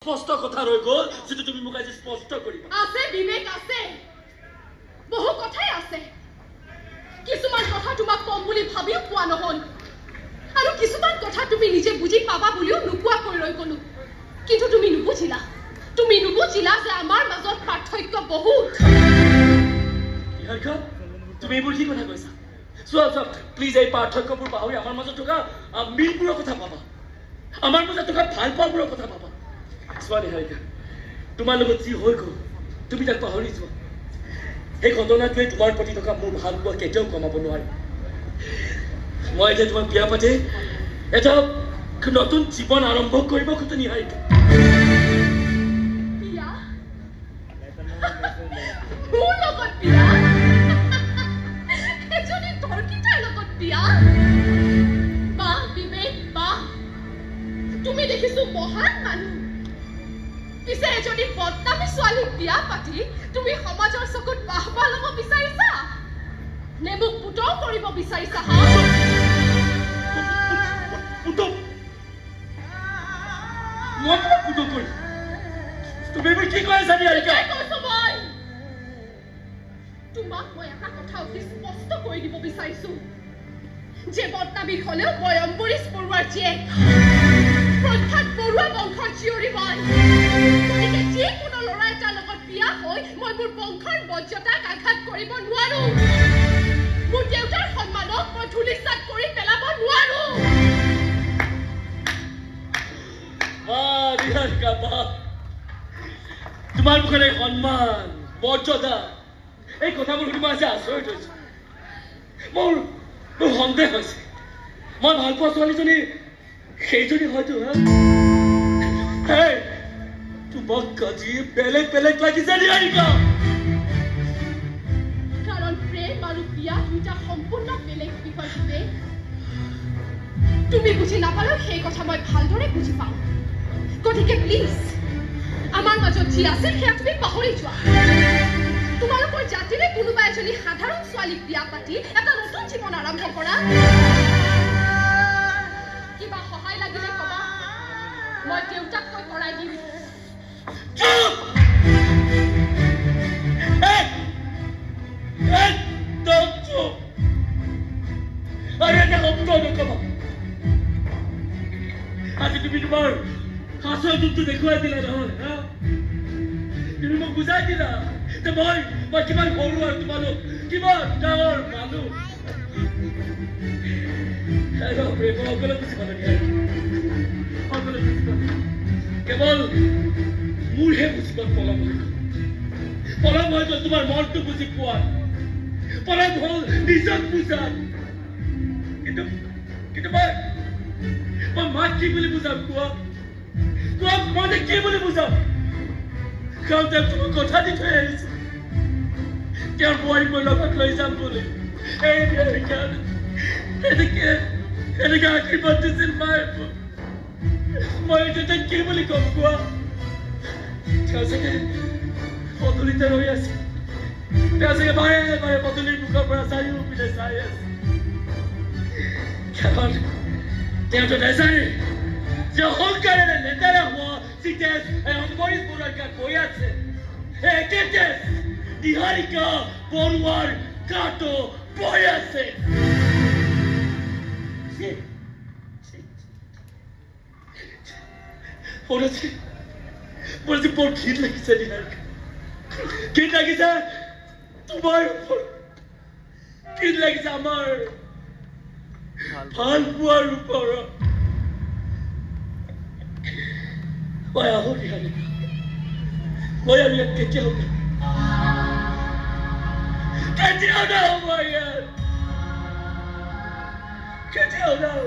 স্পষ্ট কথা ৰৈ গ'ল যেটো তুমি মোক আজি স্পষ্ট কৰিবা আছে বিবেক আছে বহু কথাই আছে কিছুমান কথা তোমাক কম বুলি ভাবিও পোৱা নহল আৰু কিছুমান কথা তুমি নিজে বুজি পাবা বুলিও নুকোৱা কৈ ৰৈ গলো কিন্তু তুমি নুবুজিলা যে আমাৰ মাজত পাৰ্থক্য বহুত ইহাৰকা তুমি এইবোৰ কি কথা কৈছা চোৱা প্লিজ এই পাৰ্থক্যবোৰ পাহৰি আমাৰ মাজত থকা মিলবোৰৰ কথা পাবা আমাৰ মাজত থকা ভাল পাওয়াবোৰৰ কথা পাবা চোৱা নিহাৰিকা তোমাৰ লগত যি হৈ গ'ল তুমি তাক পাহৰি যোৱা এই ঘটনাটোৱে তোমাৰ প্ৰতি থকা মোৰ ভাল পোৱা কেতিয়াও কমাব নোৱাৰে মই এতিয়া তোমাক বিয়া পাতি এটা নতুন জীৱন আৰম্ভ কৰিব খোজো নিহাৰিকা মোৰ লগত বিয়া এজনী তৰ্কিতাৰ লগত বিয়া বা বিবেক বা তুমি দেখিছো মহান মানুহ পিছে এজনী বদনামী ছোৱালীক বিয়া পাতি তুমি সমাজৰ চকুত বাহবা ল'ব বিচাৰিছা নে মোক পুতৌ কৰিব বিচাৰিছা মই পুতৌ কৰি তুমি কি কৈ আছা নিহাৰিকা তোমাক মই এটা কথা অতি স্পষ্ট কৰি দিব বিচাৰিছো যে বদনামী হলেও মই অম্বৰীশ বৰুৱাৰ জীয়েক প্ৰখ্যাত বৰুৱা বংশৰ জীয়ৰী মই গতিকে যিকোনো ল'ৰা এটাৰ লগত বিয়া হৈ মই মোৰ বংশৰ মৰ্যাদাক আঘাত কৰিব নোৱাৰো মোৰ দেউতাৰ সন্মানক মই ধূলিসাৎ কৰি পেলাব নোৱাৰো তোমাৰ মুখেৰে সন্মান মৰ্যাদা এই কথাবোৰ শুনি মই আজি আচৰিত হৈছো মোৰ সন্দেহ হৈছে মই ভাল পোৱা ছোৱালীজনী সেইজনী হয়তো তোমাক কাজি বেলেগ বেলেগ লাগিছে নিহাৰিকা কাৰণ প্ৰেম আৰু বিয়া দুটা সম্পূৰ্ণ বেলেগ বিষয় তুমি বুজি নাপালেও সেই কথা মই ভালদৰে বুজি পাওঁ গতিকে প্লিজ আমাৰ মাজত যি আছিল সেয়া তুমি পাহৰি যোৱা তোমালোকৰ জাতিৰে কোনোবা এজনী সাধাৰণ ছোৱালীক বিয়া পাতি এটা নতুন জীৱন আৰম্ভ কৰা কিবা সহায় লাগিলে কবা মই দেউতাক কৈ কৰাই দিম আজি তুমি তোমাৰ আচল ৰূপটো দেখুৱাই দিলা নহয় তুমি মোক বুজাই দিলা যে মই কিমান সৰু আৰু তোমালোক কিমান ডাঙৰ মানুহ সকলো বুজি পালো সকলো বুজি পালো কেৱল মোৰহে বুজি পাল পলম হৈ গ'ল তোমাৰ মনটো বুজি পোৱা পলম হ'ল নিজক বুজা কিন্তু মই মাক কি বুলি বুজাম কোৱা মই কি বুলি বুজাম কাৰণ তেওঁ তোমাক কথা দি থৈ আহিছে তেওঁৰ বোৱাৰীক মই লগত লৈ যাম বুলি এনেকে আশীৰ্বাদ দিছিল মায়ে মই এতিয়া কি বুলি কম কোৱা তেওঁ চাগে পদূলিতে ৰৈ আছে তেওঁ চাগে বাৰে বাৰে পদূলিৰ মুখৰ পৰা চাৰিওপিনে চাই আছে কাৰণ তেওঁতো নাজানে যে অহংকাৰেৰে নেতাৰে হোৱা যি তেজ অম্বৰীশ বৰুৱাৰ গাত বৈ আছে একে তেজ নিহাৰিকা বৰুৱাৰ গাতো বৈ আছে মোৰ আজি বৰ ঘিণ লাগিছে নিহাৰিকা ঘিণ লাগিছে তোমাৰ ঘিণ লাগিছে আমাৰ ভাল পোৱাৰ ওপৰত মই আহো নিহাৰিকা মই আৰু ইয়াত কেতিয়াও নাহো মই ইয়াত কেতিয়াও নাহো